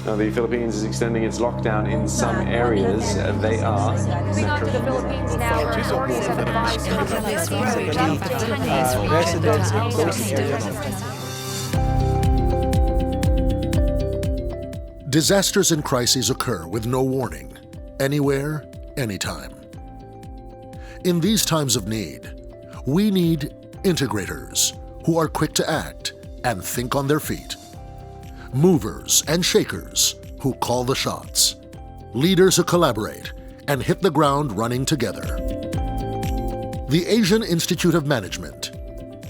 Now, the Philippines is extending its lockdown in some areas. They are Moving on to the Philippines now, where authorities have advised residents in those areas. Disasters and crises occur with no warning, anywhere, anytime. In these times of need, we need integrators who are quick to act and think on their feet. Movers and shakers who call the shots. Leaders who collaborate and hit the ground running together. The Asian Institute of Management,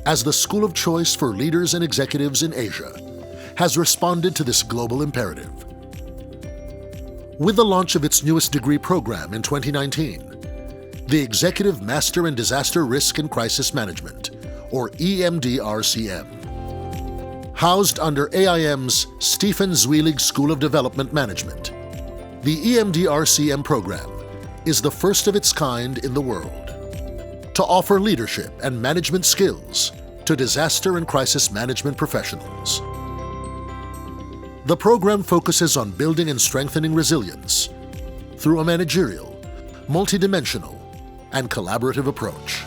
as the school of choice for leaders and executives in Asia, has responded to this global imperative. With the launch of its newest degree program in 2019, the Executive Master in Disaster Risk and Crisis Management, or EMDRCM. Housed under AIM's Stephen Zweig School of Development Management, the EMDRCM program is the first of its kind in the world to offer leadership and management skills to disaster and crisis management professionals. The program focuses on building and strengthening resilience through a managerial, multidimensional, and collaborative approach.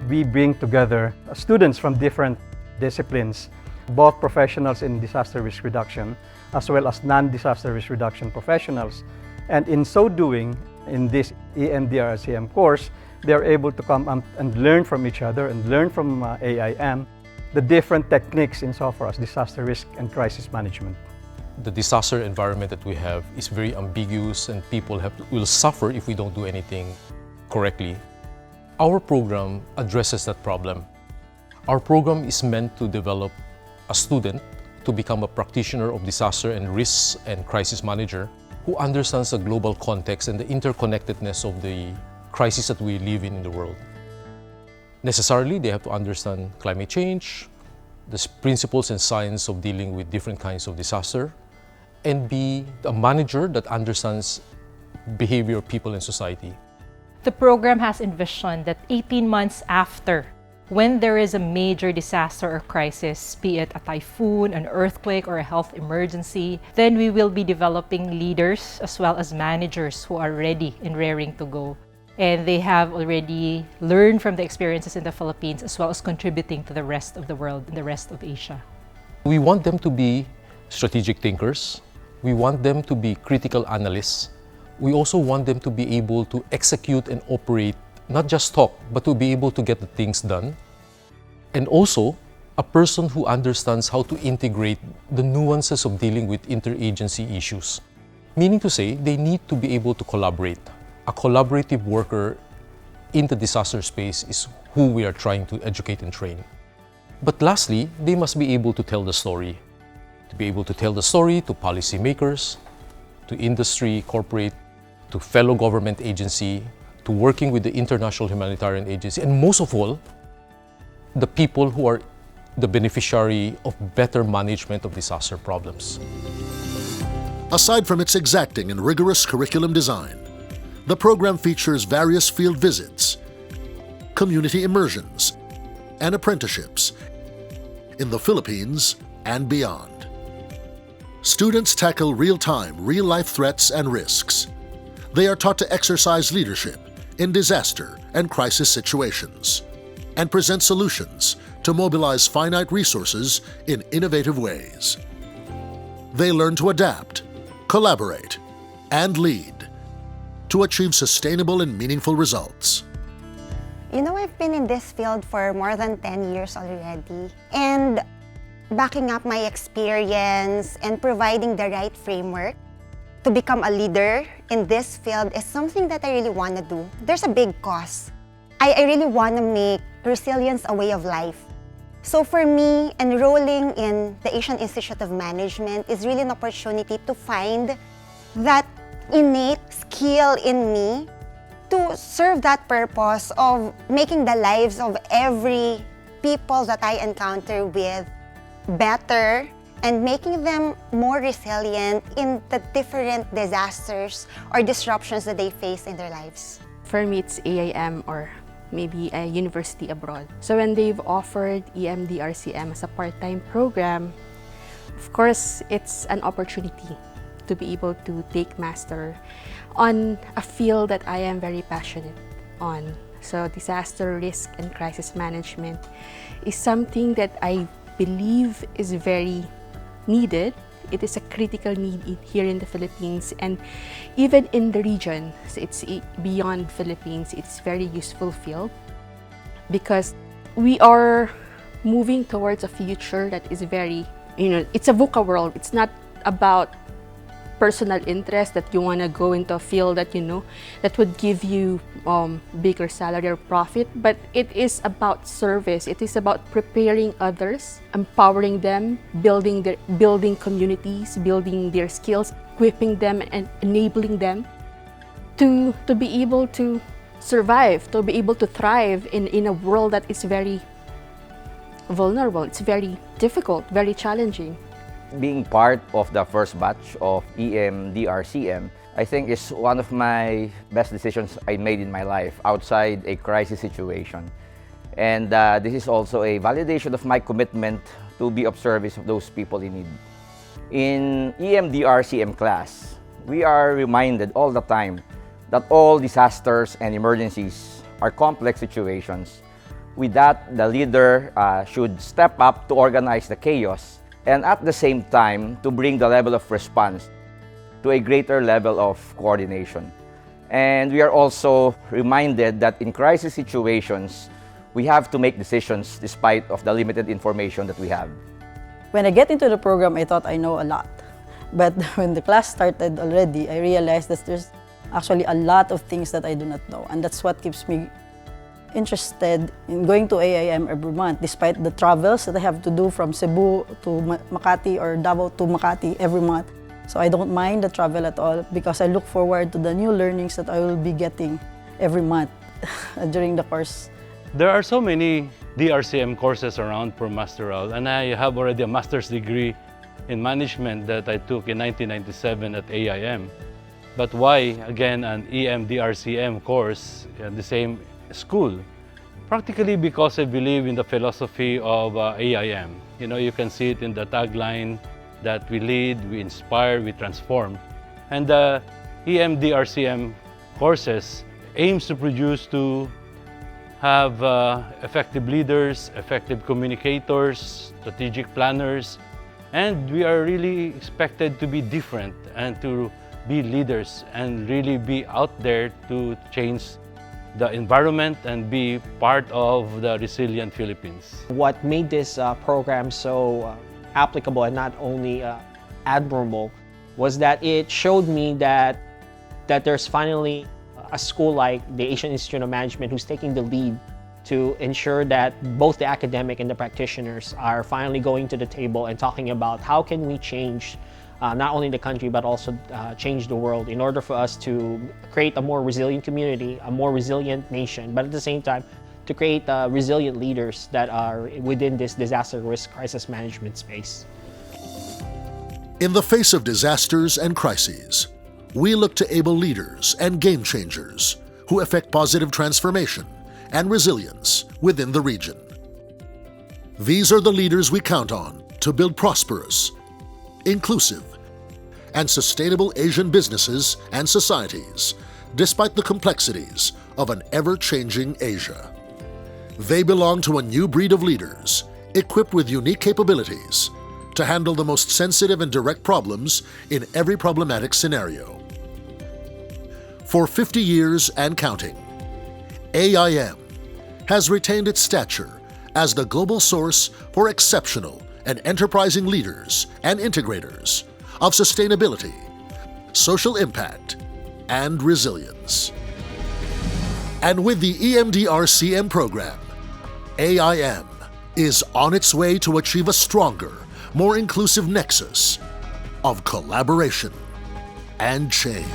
We bring together students from different disciplines, both professionals in disaster risk reduction as well as non-disaster risk reduction professionals. And in so doing, in this EMDRCM course, they are able to come and learn from each other and learn from AIM the different techniques insofar as disaster risk and crisis management. The disaster environment that we have is very ambiguous, and people will suffer if we don't do anything correctly. Our program addresses that problem. Our program is meant to develop a student to become a practitioner of disaster and risks and crisis manager who understands the global context and the interconnectedness of the crisis that we live in the world. Necessarily, they have to understand climate change, the principles and science of dealing with different kinds of disaster, and be a manager that understands behavior of people in society. The program has envisioned that 18 months after, when there is a major disaster or crisis, be it a typhoon, an earthquake, or a health emergency, then we will be developing leaders as well as managers who are ready and raring to go. And they have already learned from the experiences in the Philippines as well as contributing to the rest of the world and the rest of Asia. We want them to be strategic thinkers. We want them to be critical analysts. We also want them to be able to execute and operate, not just talk, but to be able to get the things done. And also, a person who understands how to integrate the nuances of dealing with interagency issues. Meaning to say, they need to be able to collaborate. A collaborative worker in the disaster space is who we are trying to educate and train. But lastly, they must be able to tell the story. To be able to tell the story to policymakers, to industry, corporate, to fellow government agency, to working with the international humanitarian agency, and most of all, the people who are the beneficiary of better management of disaster problems. Aside from its exacting and rigorous curriculum design, the program features various field visits, community immersions, and apprenticeships in the Philippines and beyond. Students tackle real-time, real-life threats and risks. They are taught to exercise leadership in disaster and crisis situations and present solutions to mobilize finite resources in innovative ways. They learn to adapt, collaborate, and lead to achieve sustainable and meaningful results. You know, I've been in this field for more than 10 years already, and backing up my experience and providing the right framework to become a leader in this field is something that I really want to do. There's a big cost. I really want to make resilience a way of life. So for me, enrolling in the Asian Institute of Management is really an opportunity to find that innate skill in me to serve that purpose of making the lives of every people that I encounter with better and making them more resilient in the different disasters or disruptions that they face in their lives. For me, it's AIM or maybe a university abroad. So when they've offered EMDRCM as a part-time program, Of course, it's an opportunity to be able to take master on a field that I am very passionate on. So disaster risk and crisis management is something that I believe is very needed. It is a critical need here in the Philippines and even in the region. So it's beyond Philippines. It's very useful field because we are moving towards a future that is very, it's a VUCA world. It's not about personal interest that you want to go into a field that that would give you bigger salary or profit, but it is about service. It is about preparing others, empowering them, building communities, building their skills, equipping them and enabling them to be able to survive, to be able to thrive in a world that is very vulnerable. It's very difficult, very challenging. Being part of the first batch of EMDRCM, I think is one of my best decisions I made in my life outside a crisis situation. And this is also a validation of my commitment to be of service of those people in need. In EMDRCM class, we are reminded all the time that all disasters and emergencies are complex situations. With that, the leader should step up to organize the chaos and at the same time to bring the level of response to a greater level of coordination. And we are also reminded that in crisis situations, we have to make decisions despite of the limited information that we have. When I get into the program, I thought I know a lot. But when the class started already, I realized that there's actually a lot of things that I do not know. And that's what keeps me interested in going to AIM every month, despite the travels that I have to do from Cebu to Makati or Davao to Makati every month. So I don't mind the travel at all because I look forward to the new learnings that I will be getting every month during the course. There are so many DRCM courses around for masteral, and I have already a master's degree in management that I took in 1997 at AIM. But why, again, an EMDRCM course in the same school? Practically because I believe in the philosophy of AIM. You can see it in the tagline that we lead, we inspire, we transform. And the EMDRCM courses aims to produce to have effective leaders, effective communicators, strategic planners, and we are really expected to be different and to be leaders and really be out there to change the environment and be part of the resilient Philippines. What made this program so applicable and not only admirable was that it showed me that there's finally a school like the Asian Institute of Management who's taking the lead to ensure that both the academic and the practitioners are finally going to the table and talking about how can we change not only the country but also change the world in order for us to create a more resilient community, a more resilient nation, but at the same time to create resilient leaders that are within this disaster risk crisis management space. In the face of disasters and crises, we look to able leaders and game changers who effect positive transformation and resilience within the region. These are the leaders we count on to build prosperous, inclusive, and sustainable Asian businesses and societies, despite the complexities of an ever-changing Asia. They belong to a new breed of leaders, equipped with unique capabilities to handle the most sensitive and direct problems in every problematic scenario. For 50 years and counting, AIM has retained its stature as the global source for exceptional and enterprising leaders and integrators of sustainability, social impact, and resilience. And with the EMDRCM program, AIM is on its way to achieve a stronger, more inclusive nexus of collaboration and change.